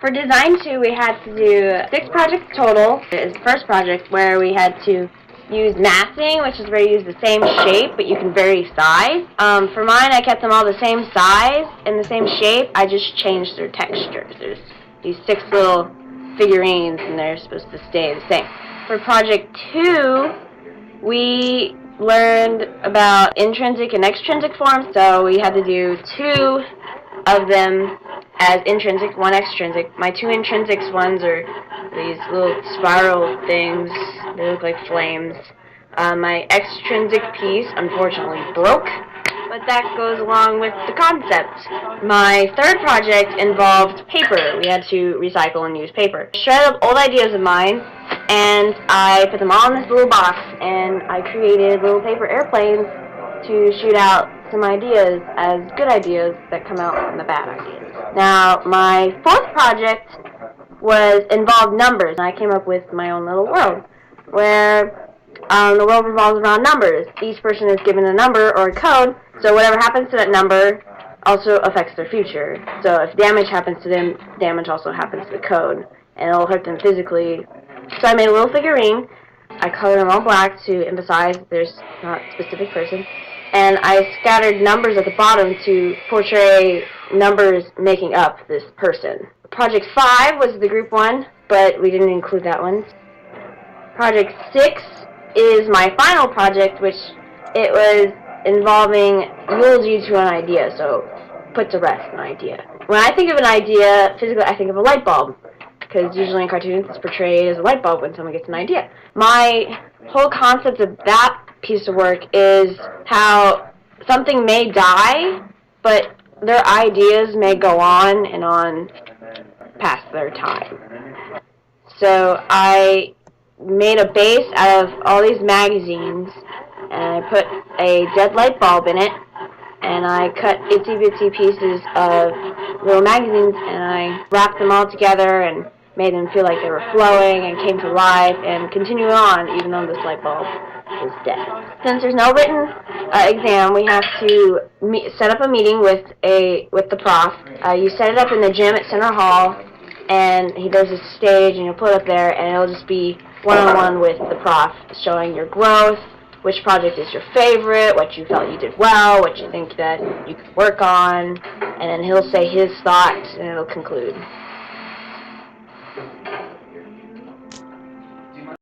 For Design 2, we had to do 6 projects total. It was the first project where we had to use massing, which is where you use the same shape, but you can vary size. For mine, I kept them all the same size and the same shape. I just changed their textures. There's these 6 little figurines, and they're supposed to stay the same. For Project 2, we learned about intrinsic and extrinsic forms, so we had to do 2 of them as intrinsic, 1 extrinsic. My 2 intrinsic ones are these little spiral things. They look like flames. My extrinsic piece, unfortunately, broke, but that goes along with the concept. My third project involved paper. We had to recycle and use paper. I shredded up old ideas of mine, and I put them all in this little box, and I created little paper airplanes to shoot out some ideas as good ideas that come out from the bad ideas. Now, my fourth project involved numbers, and I came up with my own little world, where the world revolves around numbers. Each person is given a number or a code, so whatever happens to that number also affects their future. So if damage happens to them, damage also happens to the code, and it'll hurt them physically. So I made a little figurine. I colored them all black to emphasize that there's not a specific person. And I scattered numbers at the bottom to portray numbers making up this person. Project 5 was the group one, but we didn't include that one. Project 6 is my final project, which it was involving eulogy to an idea, so put to rest an idea. When I think of an idea, physically I think of a light bulb, because usually in cartoons it's portrayed as a light bulb when someone gets an idea. My whole concept of that piece of work is how something may die, but their ideas may go on and on past their time. So I made a base out of all these magazines, and I put a dead light bulb in it, and I cut itsy bitsy pieces of little magazines, and I wrapped them all together and made them feel like they were flowing and came to life and continuing on even though this light bulb is dead. Since there's no written exam, we have to set up a meeting with the prof. You set it up in the gym at Center Hall, and there's a stage, and you'll put it up there, and it'll just be one-on-one with the prof, showing your growth, which project is your favorite, what you felt you did well, what you think that you could work on, and then he'll say his thoughts, and it'll conclude.